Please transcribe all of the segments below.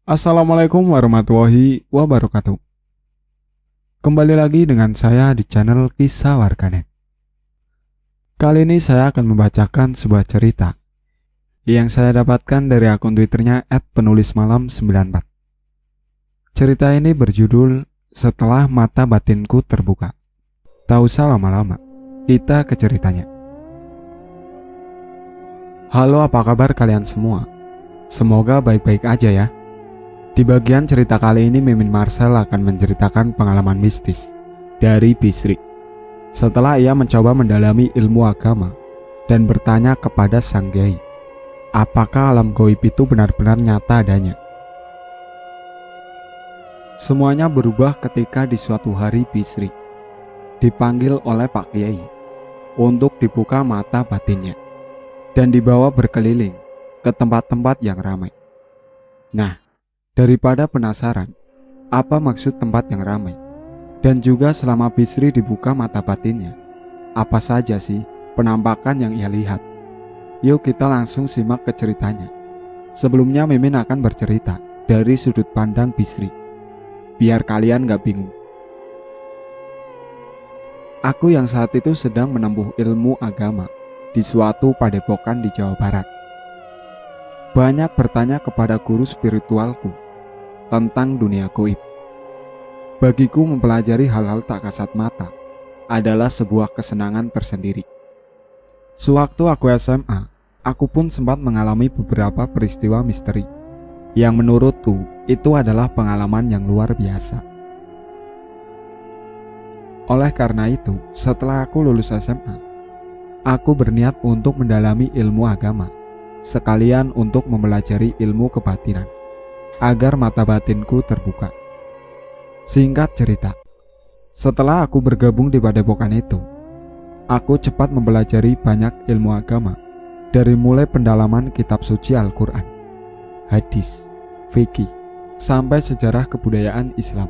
Assalamualaikum warahmatullahi wabarakatuh. Kembali lagi dengan saya di channel Kisah Warganet. Kali ini saya akan membacakan sebuah cerita yang saya dapatkan dari akun Twitternya @penulismalam94. Cerita ini berjudul Setelah Mata Batinku Terbuka. Tak usah lama-lama, kita ke ceritanya. Halo, apa kabar kalian semua? Semoga baik-baik aja ya. Di bagian cerita kali ini Mimin Marcel akan menceritakan pengalaman mistis dari Bisri setelah ia mencoba mendalami ilmu agama dan bertanya kepada sang kiai, apakah alam gaib itu benar-benar nyata adanya. Semuanya berubah ketika di suatu hari Bisri dipanggil oleh Pak Kiai untuk dibuka mata batinnya dan dibawa berkeliling ke tempat-tempat yang ramai. Nah, daripada penasaran apa maksud tempat yang ramai, dan juga selama Bisri dibuka mata batinnya, apa saja sih penampakan yang ia lihat? Yuk kita langsung simak ke ceritanya. Sebelumnya Mimin akan bercerita dari sudut pandang Bisri, biar kalian gak bingung. Aku yang saat itu sedang menempuh ilmu agama di suatu padepokan di Jawa Barat. Banyak bertanya kepada guru spiritualku tentang dunia gaib. Bagiku mempelajari hal-hal tak kasat mata adalah sebuah kesenangan tersendiri. Sewaktu aku SMA, aku pun sempat mengalami beberapa peristiwa misteri yang menurutku itu adalah pengalaman yang luar biasa. Oleh karena itu, setelah aku lulus SMA, aku berniat untuk mendalami ilmu agama, sekalian untuk mempelajari ilmu kebatinan agar mata batinku terbuka. Singkat cerita, setelah aku bergabung di padepokan itu, aku cepat mempelajari banyak ilmu agama, dari mulai pendalaman kitab suci Al-Quran, hadis, fikih, sampai sejarah kebudayaan Islam.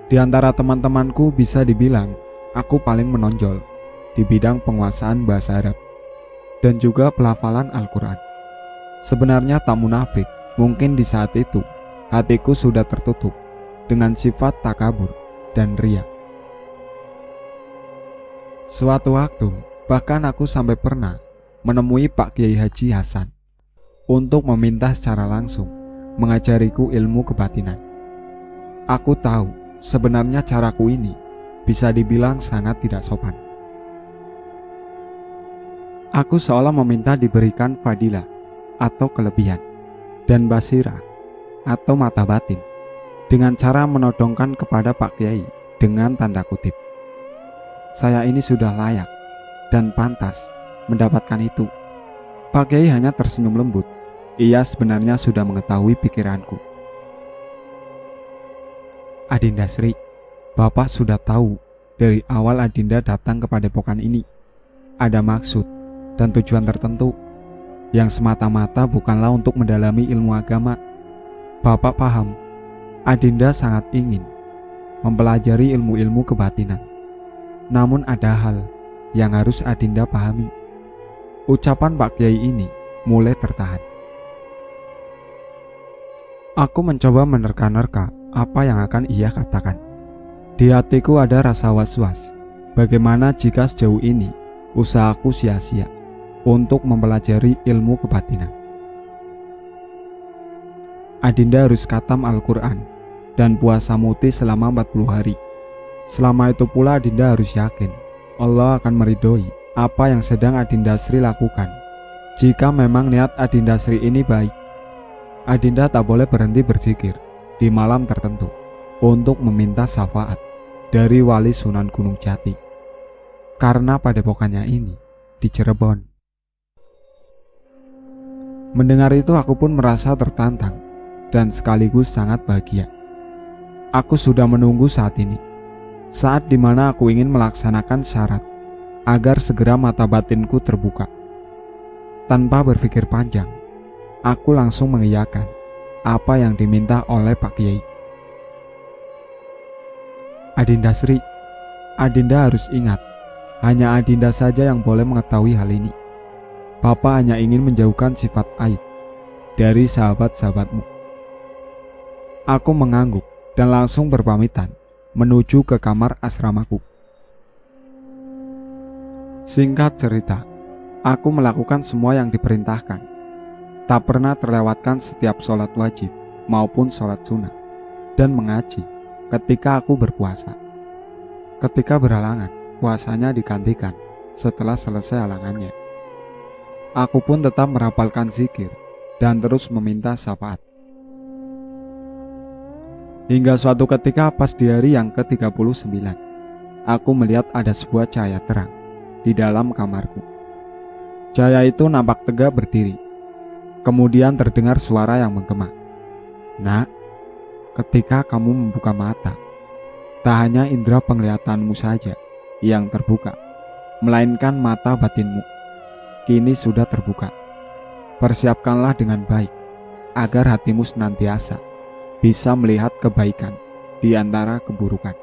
Di antara teman-temanku bisa dibilang aku paling menonjol di bidang penguasaan bahasa Arab dan juga pelafalan Al-Quran. Sebenarnya tak munafik, mungkin di saat itu hatiku sudah tertutup dengan sifat takabur dan riya. Suatu waktu, bahkan aku sampai pernah menemui Pak Kiai Haji Hasan untuk meminta secara langsung mengajariku ilmu kebatinan. Aku tahu sebenarnya caraku ini bisa dibilang sangat tidak sopan. Aku seolah meminta diberikan fadilah atau kelebihan dan basirah atau mata batin dengan cara menodongkan kepada Pak Kiai dengan tanda kutip, saya ini sudah layak dan pantas mendapatkan itu. Pak Kiai hanya tersenyum lembut. Ia sebenarnya sudah mengetahui pikiranku. Adinda Sri, Bapak sudah tahu dari awal Adinda datang ke padepokan ini ada maksud dan tujuan tertentu yang semata-mata bukanlah untuk mendalami ilmu agama. Bapak paham, Adinda sangat ingin mempelajari ilmu-ilmu kebatinan. Namun ada hal yang harus Adinda pahami. Ucapan Pak Kiai ini mulai tertahan. Aku mencoba menerka-nerka apa yang akan ia katakan. Di hatiku ada rasa was-was. Bagaimana jika sejauh ini usahaku sia-sia untuk mempelajari ilmu kebatinan? Adinda harus khatam Al-Quran dan puasa muti selama 40 hari. Selama itu pula Adinda harus yakin Allah akan meridhoi apa yang sedang Adinda Sri lakukan. Jika memang niat Adinda Sri ini baik, Adinda tak boleh berhenti berzikir di malam tertentu untuk meminta syafaat dari Wali Sunan Gunung Jati, karena padepokannya ini di Cirebon. Mendengar itu aku pun merasa tertantang dan sekaligus sangat bahagia. Aku sudah menunggu saat ini, saat dimana aku ingin melaksanakan syarat agar segera mata batinku terbuka. Tanpa berpikir panjang, aku langsung mengiyakan apa yang diminta oleh Pak Kiai. Adinda Sri, Adinda harus ingat, hanya Adinda saja yang boleh mengetahui hal ini. Bapak hanya ingin menjauhkan sifat aib dari sahabat-sahabatmu. Aku mengangguk dan langsung berpamitan menuju ke kamar asramaku. Singkat cerita, aku melakukan semua yang diperintahkan. Tak pernah terlewatkan setiap sholat wajib maupun sholat sunnah dan mengaji ketika aku berpuasa. Ketika berhalangan, puasanya digantikan setelah selesai halangannya. Aku pun tetap merapalkan zikir dan terus meminta syafaat. Hingga suatu ketika pas di hari yang ke-39, aku melihat ada sebuah cahaya terang di dalam kamarku. Cahaya itu nampak tegak berdiri. Kemudian terdengar suara yang menggema. "Nak, ketika kamu membuka mata, tak hanya indera penglihatanmu saja yang terbuka, melainkan mata batinmu kini sudah terbuka. Persiapkanlah dengan baik agar hatimu senantiasa bisa melihat kebaikan di antara keburukan."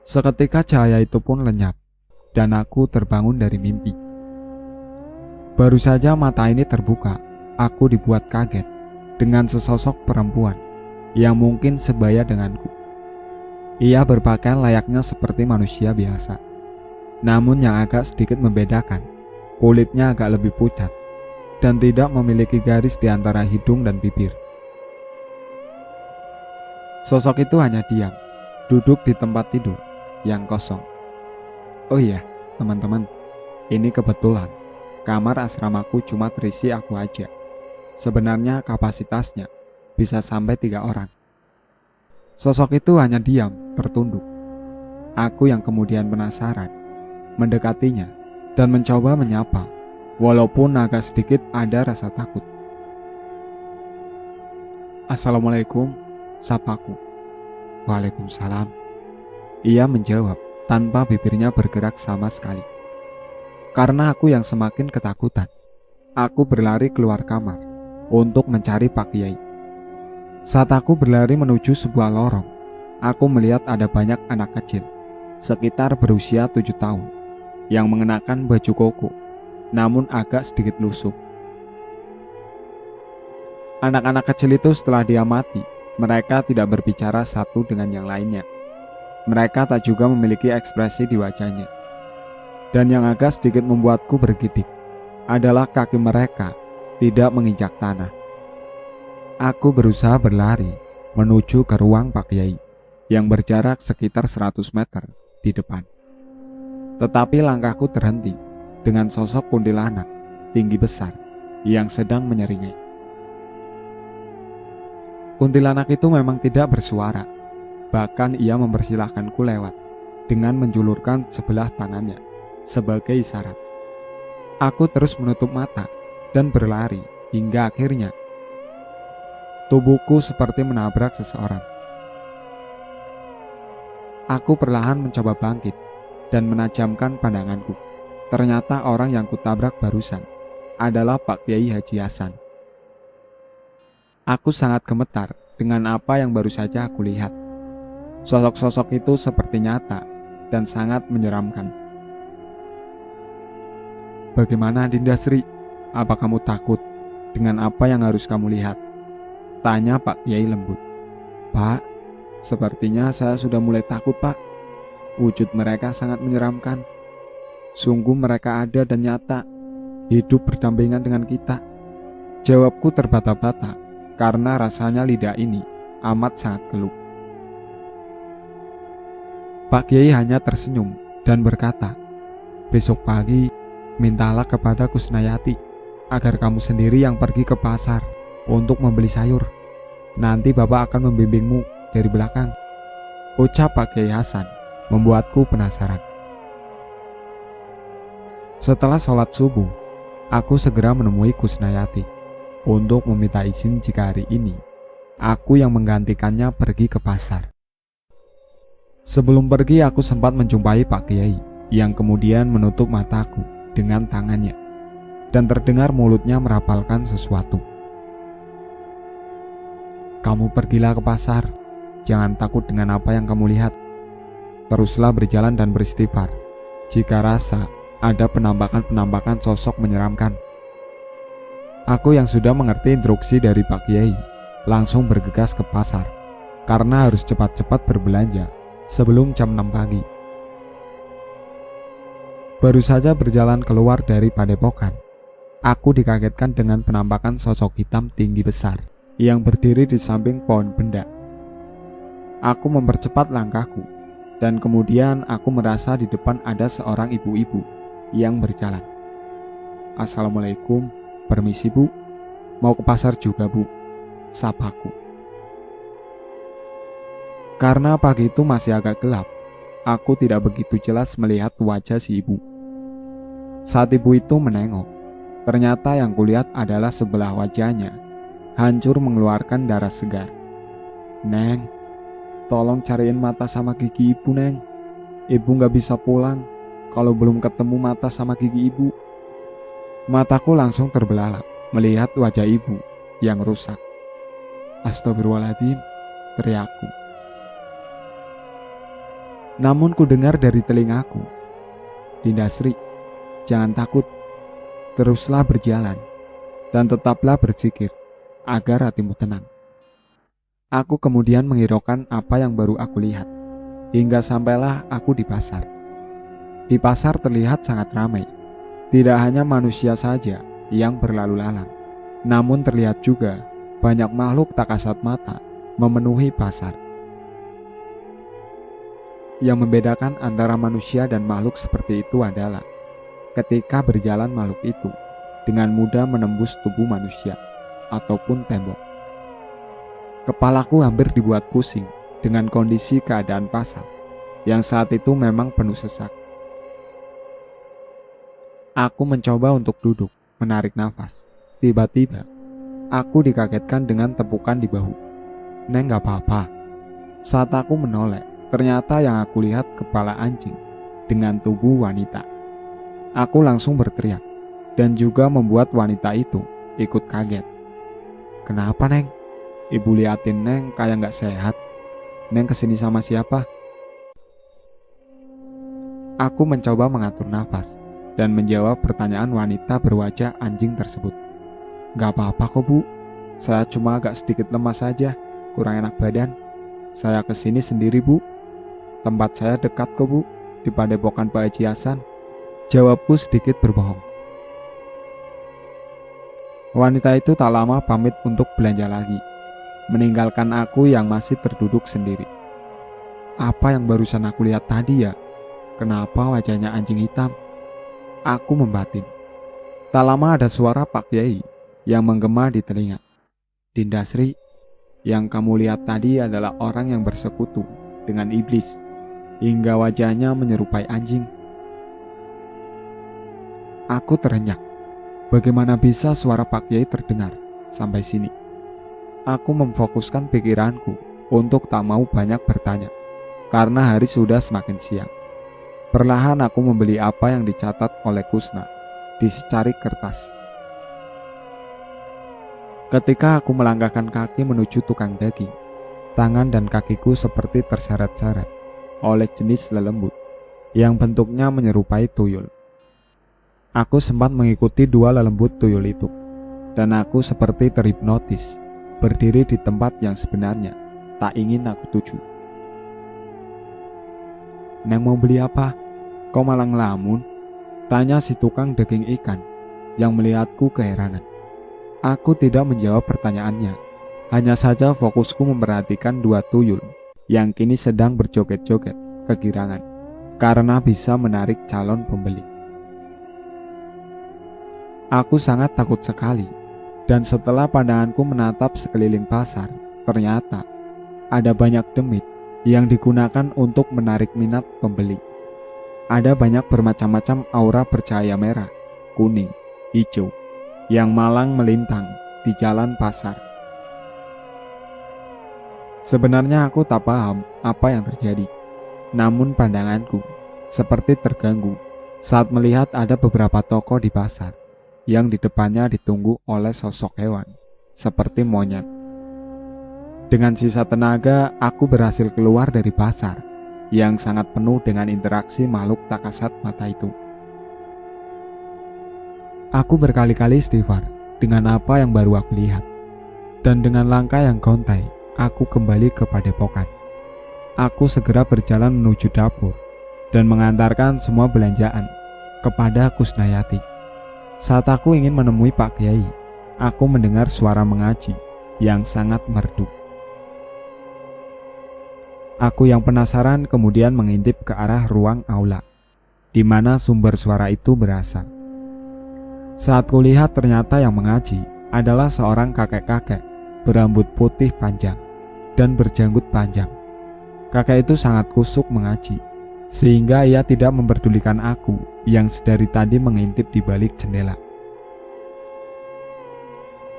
Seketika cahaya itu pun lenyap dan aku terbangun dari mimpi. Baru saja mata ini terbuka, aku dibuat kaget dengan sesosok perempuan yang mungkin sebaya denganku. Ia berpakaian layaknya seperti manusia biasa, namun yang agak sedikit membedakan, kulitnya agak lebih pucat dan tidak memiliki garis di antara hidung dan bibir. Sosok itu hanya diam, duduk di tempat tidur yang kosong. Oh iya, teman-teman, ini kebetulan kamar asramaku cuma terisi aku aja. Sebenarnya kapasitasnya bisa sampai 3 orang. Sosok itu hanya diam, tertunduk. Aku yang kemudian penasaran, mendekatinya dan mencoba menyapa, walaupun agak sedikit ada rasa takut. "Assalamualaikum," sapaku. "Waalaikumsalam," ia menjawab tanpa bibirnya bergerak sama sekali. Karena aku yang semakin ketakutan, aku berlari keluar kamar untuk mencari Pak Kiai. Saat aku berlari menuju sebuah lorong, aku melihat ada banyak anak kecil, sekitar berusia 7 tahun, yang mengenakan baju koko, namun agak sedikit lusuh. Anak-anak kecil itu setelah diamati, mereka tidak berbicara satu dengan yang lainnya. Mereka tak juga memiliki ekspresi di wajahnya. Dan yang agak sedikit membuatku bergidik adalah kaki mereka tidak menginjak tanah. Aku berusaha berlari menuju ke ruang Pak Kiai yang berjarak sekitar 100 meter di depan. Tetapi langkahku terhenti dengan sosok kuntilanak tinggi besar yang sedang menyeringai. Kuntilanak itu memang tidak bersuara. Bahkan ia mempersilahkanku lewat dengan menjulurkan sebelah tangannya sebagai isyarat. Aku terus menutup mata dan berlari hingga akhirnya tubuhku seperti menabrak seseorang. Aku perlahan mencoba bangkit dan menajamkan pandanganku. Ternyata orang yang kutabrak barusan adalah Pak Kiai Haji Hasan. Aku sangat gemetar dengan apa yang baru saja aku lihat. Sosok-sosok itu seperti nyata dan sangat menyeramkan. "Bagaimana Dinda Sri? Apa kamu takut dengan apa yang harus kamu lihat?" tanya Pak Kiai lembut. "Pak, sepertinya saya sudah mulai takut, Pak. Wujud mereka sangat menyeramkan. Sungguh mereka ada dan nyata, hidup berdampingan dengan kita." Jawabku terbata-bata karena rasanya lidah ini amat sangat keluh. Pak Kiai hanya tersenyum dan berkata, "Besok pagi mintalah kepada Kusnayati agar kamu sendiri yang pergi ke pasar untuk membeli sayur. Nanti Bapak akan membimbingmu dari belakang." Ucap Pak Kiai Hasan membuatku penasaran. Setelah sholat subuh, aku segera menemui Kusnayati untuk meminta izin jika hari ini aku yang menggantikannya pergi ke pasar. Sebelum pergi, aku sempat menjumpai Pak Kiai yang kemudian menutup mataku dengan tangannya dan terdengar mulutnya merapalkan sesuatu. "Kamu pergilah ke pasar, jangan takut dengan apa yang kamu lihat. Teruslah berjalan dan beristighfar jika rasa ada penampakan-penampakan sosok menyeramkan." Aku yang sudah mengerti instruksi dari Pak Kiai langsung bergegas ke pasar karena harus cepat-cepat berbelanja sebelum jam 6 pagi. Baru saja berjalan keluar dari padepokan, aku dikagetkan dengan penampakan sosok hitam tinggi besar yang berdiri di samping pohon benda. Aku mempercepat langkahku dan kemudian aku merasa di depan ada seorang ibu-ibu yang berjalan. "Assalamualaikum, permisi bu, mau ke pasar juga bu," sapaku. Karena pagi itu masih agak gelap, aku tidak begitu jelas melihat wajah si ibu. Saat ibu itu menengok, ternyata yang kulihat adalah sebelah wajahnya hancur mengeluarkan darah segar. "Neng, tolong cariin mata sama gigi ibu, Neng. Ibu gak bisa pulang kalau belum ketemu mata sama gigi ibu." Mataku langsung terbelalak melihat wajah ibu yang rusak. "Astagfirullahaladzim," teriakku. Namun ku dengar dari telingaku, "Dinda Sri, jangan takut, teruslah berjalan dan tetaplah berzikir agar hatimu tenang." Aku kemudian menghiraukan apa yang baru aku lihat, hingga sampailah aku di pasar. Di pasar terlihat sangat ramai. Tidak hanya manusia saja yang berlalu lalang, namun terlihat juga banyak makhluk tak kasat mata memenuhi pasar. Yang membedakan antara manusia dan makhluk seperti itu adalah ketika berjalan makhluk itu dengan mudah menembus tubuh manusia ataupun tembok. Kepalaku hampir dibuat pusing dengan kondisi keadaan pasar yang saat itu memang penuh sesak. Aku mencoba untuk duduk, menarik nafas. Tiba-tiba, aku dikagetkan dengan tepukan di bahu. "Neng, gak apa-apa?" Saat aku menoleh, ternyata yang aku lihat kepala anjing dengan tubuh wanita. Aku langsung berteriak dan juga membuat wanita itu ikut kaget. "Kenapa, Neng? Ibu liatin Neng kayak gak sehat. Neng kesini sama siapa?" Aku mencoba mengatur nafas dan menjawab pertanyaan wanita berwajah anjing tersebut. "Gak apa-apa kok bu, saya cuma agak sedikit lemas saja, kurang enak badan. Saya kesini sendiri bu. Tempat saya dekat kok bu, di padepokan Pak Haji Hasan," jawabku sedikit berbohong. Wanita itu tak lama pamit untuk belanja lagi, meninggalkan aku yang masih terduduk sendiri. Apa yang barusan aku lihat tadi ya? Kenapa wajahnya anjing hitam? Aku membatin. Tak lama ada suara Pak Kiai yang menggema di telinga. "Dinda Sri, yang kamu lihat tadi adalah orang yang bersekutu dengan iblis, hingga wajahnya menyerupai anjing." Aku terenyak. Bagaimana bisa suara Pak Kiai terdengar sampai sini? Aku memfokuskan pikiranku untuk tak mau banyak bertanya, karena hari sudah semakin siang. Perlahan aku membeli apa yang dicatat oleh Kusna di secarik kertas. Ketika aku melangkahkan kaki menuju tukang daging, tangan dan kakiku seperti terseret-seret oleh jenis lelembut yang bentuknya menyerupai tuyul. Aku sempat mengikuti dua lelembut tuyul itu, dan aku seperti terhipnotis, berdiri di tempat yang sebenarnya tak ingin aku tuju. "Neng mau beli apa? Kau malah ngelamun?" tanya si tukang daging ikan yang melihatku keheranan. Aku tidak menjawab pertanyaannya, hanya saja fokusku memperhatikan dua tuyul yang kini sedang berjoget-joget kegirangan karena bisa menarik calon pembeli. Aku sangat takut sekali, dan setelah pandanganku menatap sekeliling pasar, ternyata ada banyak demit yang digunakan untuk menarik minat pembeli. Ada banyak bermacam-macam aura bercahaya merah, kuning, hijau yang malang melintang di jalan pasar. Sebenarnya aku tak paham apa yang terjadi, namun pandanganku seperti terganggu saat melihat ada beberapa toko di pasar yang di depannya ditunggu oleh sosok hewan seperti monyet. Dengan sisa tenaga, aku berhasil keluar dari pasar yang sangat penuh dengan interaksi makhluk tak kasat mata itu. Aku berkali-kali istighfar dengan apa yang baru aku lihat. Dan dengan langkah yang gontai, aku kembali ke padepokan. Aku segera berjalan menuju dapur dan mengantarkan semua belanjaan kepada Kusnayati. Saat aku ingin menemui Pak Kiai, aku mendengar suara mengaji yang sangat merdu. Aku yang penasaran kemudian mengintip ke arah ruang aula, di mana sumber suara itu berasal. Saat kulihat ternyata yang mengaji adalah seorang kakek-kakek berambut putih panjang dan berjanggut panjang. Kakek itu sangat kusuk mengaji, sehingga ia tidak memperdulikan aku yang sedari tadi mengintip di balik jendela.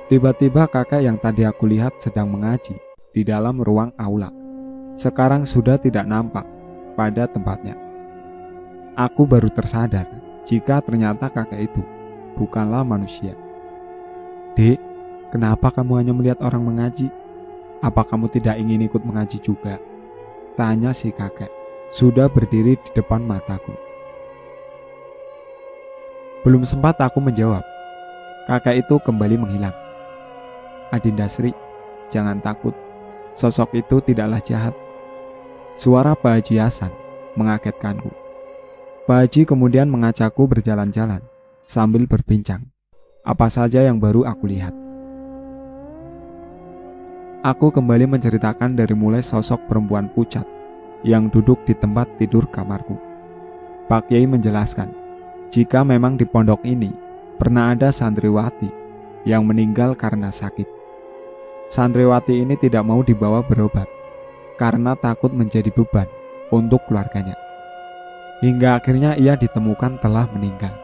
Tiba-tiba kakek yang tadi aku lihat sedang mengaji di dalam ruang aula, sekarang sudah tidak nampak pada tempatnya. Aku baru tersadar jika ternyata kakek itu bukanlah manusia. "Dek, kenapa kamu hanya melihat orang mengaji? Apa kamu tidak ingin ikut mengaji juga?" tanya si kakek, sudah berdiri di depan mataku. Belum sempat aku menjawab, kakek itu kembali menghilang. "Adinda Sri, jangan takut, sosok itu tidaklah jahat." Suara Pak Haji Hasan mengagetkanku. Pak Haji kemudian mengajakku berjalan-jalan sambil berbincang apa saja yang baru aku lihat. Aku kembali menceritakan dari mulai sosok perempuan pucat yang duduk di tempat tidur kamarku. Pak Kiai menjelaskan, jika memang di pondok ini pernah ada santriwati yang meninggal karena sakit. Santriwati ini tidak mau dibawa berobat karena takut menjadi beban untuk keluarganya. Hingga akhirnya ia ditemukan telah meninggal.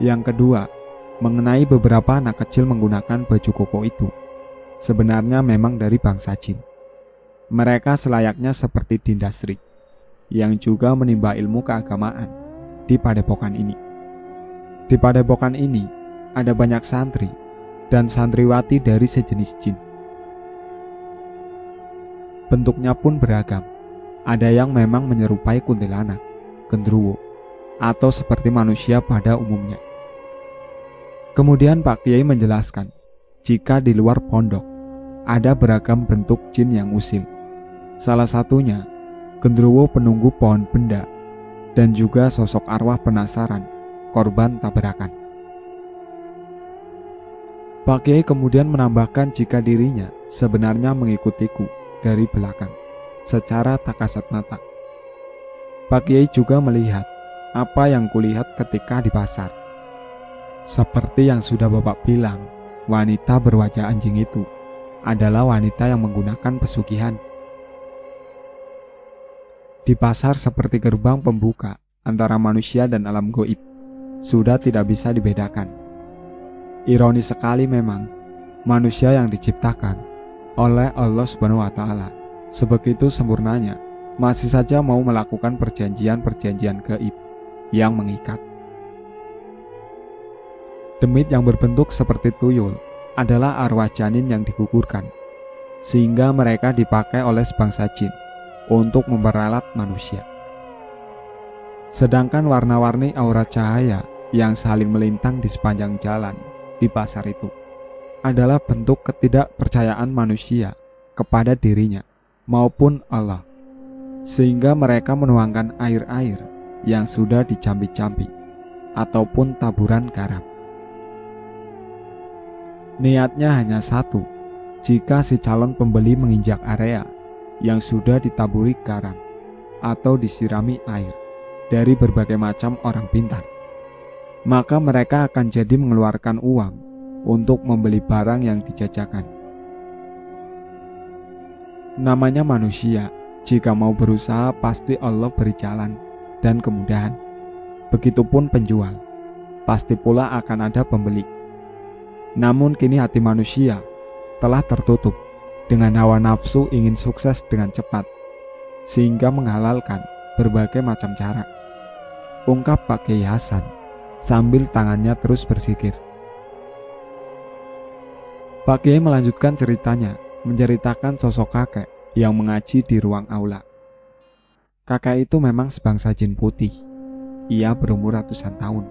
Yang kedua, mengenai beberapa anak kecil menggunakan baju koko itu, sebenarnya memang dari bangsa jin. Mereka selayaknya seperti Dinda Sri, yang juga menimba ilmu keagamaan di padepokan ini. Di padepokan ini ada banyak santri dan santriwati dari sejenis jin. Bentuknya pun beragam. Ada yang memang menyerupai kuntilanak, genderuwo, atau seperti manusia pada umumnya. Kemudian Pak Kiai menjelaskan, jika di luar pondok ada beragam bentuk jin yang usil. Salah satunya genderuwo penunggu pohon benda dan juga sosok arwah penasaran, korban tabrakan. Pak Kiai kemudian menambahkan jika dirinya sebenarnya mengikutiku dari belakang secara tak kasat mata. Pak Kiai juga melihat apa yang kulihat ketika di pasar. Seperti yang sudah Bapak bilang, wanita berwajah anjing itu adalah wanita yang menggunakan pesugihan. Di pasar seperti gerbang pembuka antara manusia dan alam goib, sudah tidak bisa dibedakan. Ironis sekali memang, manusia yang diciptakan oleh Allah SWT sebegitu sempurnanya masih saja mau melakukan perjanjian-perjanjian gaib yang mengikat. Demit yang berbentuk seperti tuyul adalah arwah janin yang digugurkan, sehingga mereka dipakai oleh sebangsa jin untuk memperalat manusia. Sedangkan warna-warni aura cahaya yang saling melintang di sepanjang jalan di pasar itu adalah bentuk ketidakpercayaan manusia kepada dirinya maupun Allah, sehingga mereka menuangkan air-air yang sudah dicampi-campi ataupun taburan garam. Niatnya hanya satu, jika si calon pembeli menginjak area yang sudah ditaburi garam atau disirami air dari berbagai macam orang pintar, maka mereka akan jadi mengeluarkan uang untuk membeli barang yang dijajakan. Namanya manusia, jika mau berusaha pasti Allah beri jalan dan kemudahan. Begitupun penjual, pasti pula akan ada pembeli. Namun kini hati manusia telah tertutup dengan hawa nafsu ingin sukses dengan cepat, sehingga menghalalkan berbagai macam cara, ungkap Pak Kiai Hasan sambil tangannya terus berzikir. Pak Kiai melanjutkan ceritanya, menceritakan sosok kakek yang mengaji di ruang aula. Kakek itu memang sebangsa jin putih. Ia berumur ratusan tahun.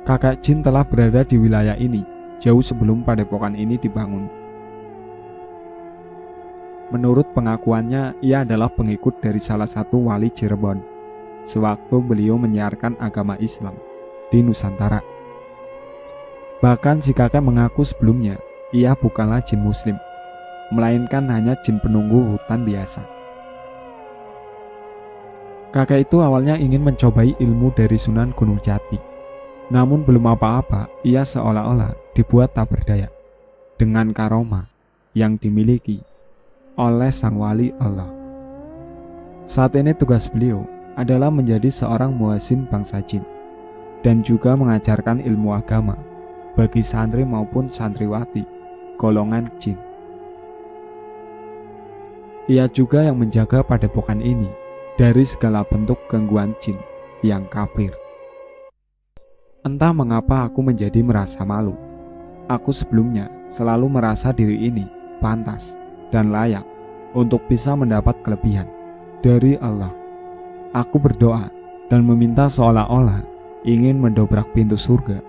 Kakek jin telah berada di wilayah ini jauh sebelum padepokan ini dibangun. Menurut pengakuannya, ia adalah pengikut dari salah satu wali Cirebon sewaktu beliau menyiarkan agama Islam di Nusantara. Bahkan si kakek mengaku sebelumnya ia bukanlah jin muslim, melainkan hanya jin penunggu hutan biasa. Kakek itu awalnya ingin mencobai ilmu dari Sunan Gunung Jati. Namun belum apa-apa, ia seolah-olah dibuat tak berdaya dengan karomah yang dimiliki oleh Sang Wali Allah. Saat ini tugas beliau adalah menjadi seorang muezzin bangsa jin dan juga mengajarkan ilmu agama bagi santri maupun santriwati golongan jin. Ia juga yang menjaga padepokan ini dari segala bentuk gangguan jin yang kafir. Entah mengapa aku menjadi merasa malu. Aku sebelumnya selalu merasa diri ini pantas dan layak untuk bisa mendapat kelebihan dari Allah. Aku berdoa dan meminta seolah-olah ingin mendobrak pintu surga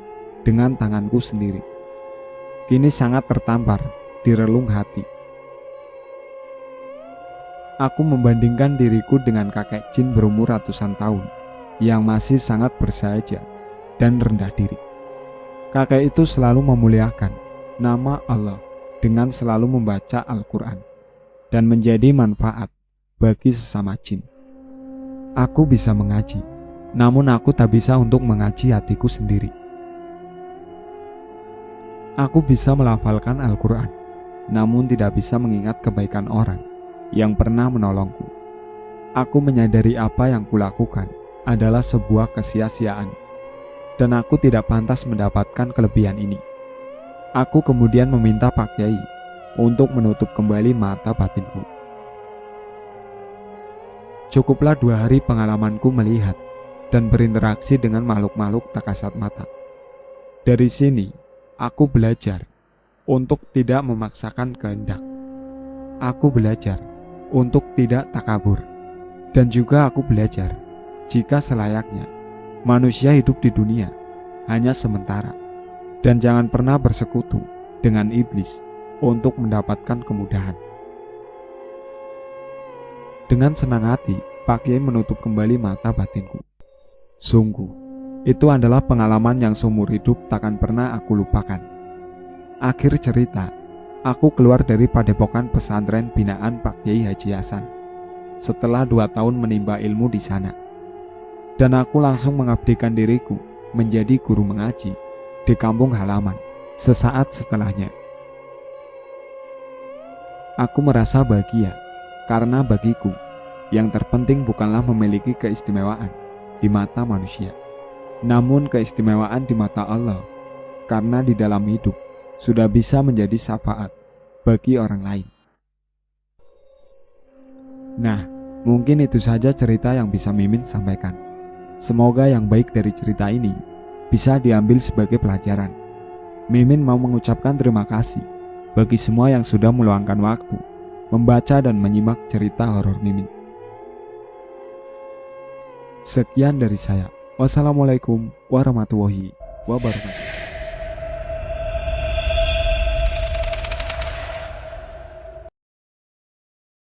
dengan tanganku sendiri. Kini sangat tertampar di relung hati. Aku membandingkan diriku dengan kakek jin berumur ratusan tahun yang masih sangat bersahaja dan rendah diri. Kakek itu selalu memuliakan nama Allah dengan selalu membaca Al-Quran dan menjadi manfaat bagi sesama jin. Aku bisa mengaji, namun aku tak bisa untuk mengaji hatiku sendiri. Aku bisa melafalkan Al-Quran, namun tidak bisa mengingat kebaikan orang yang pernah menolongku. Aku menyadari apa yang kulakukan adalah sebuah kesia-siaan, dan aku tidak pantas mendapatkan kelebihan ini. Aku kemudian meminta Pak Kiai untuk menutup kembali mata batinku. Cukuplah 2 hari pengalamanku melihat dan berinteraksi dengan makhluk-makhluk tak kasat mata. Dari sini, aku belajar untuk tidak memaksakan kehendak. Aku belajar untuk tidak takabur. Dan juga aku belajar jika selayaknya manusia hidup di dunia hanya sementara, dan jangan pernah bersekutu dengan iblis untuk mendapatkan kemudahan. Dengan senang hati, Pak Kiai menutup kembali mata batinku. Sungguh, itu adalah pengalaman yang seumur hidup takkan pernah aku lupakan. Akhir cerita, aku keluar dari padepokan pesantren binaan Pak Kiai Haji Hasan setelah 2 tahun menimba ilmu di sana. Dan aku langsung mengabdikan diriku menjadi guru mengaji di kampung halaman sesaat setelahnya. Aku merasa bahagia karena bagiku yang terpenting bukanlah memiliki keistimewaan di mata manusia, namun keistimewaan di mata Allah, karena di dalam hidup sudah bisa menjadi syafaat bagi orang lain. Nah, mungkin itu saja cerita yang bisa Mimin sampaikan. Semoga yang baik dari cerita ini bisa diambil sebagai pelajaran. Mimin mau mengucapkan terima kasih bagi semua yang sudah meluangkan waktu membaca dan menyimak cerita horor Mimin. Sekian dari saya. Wassalamualaikum warahmatullahi wabarakatuh.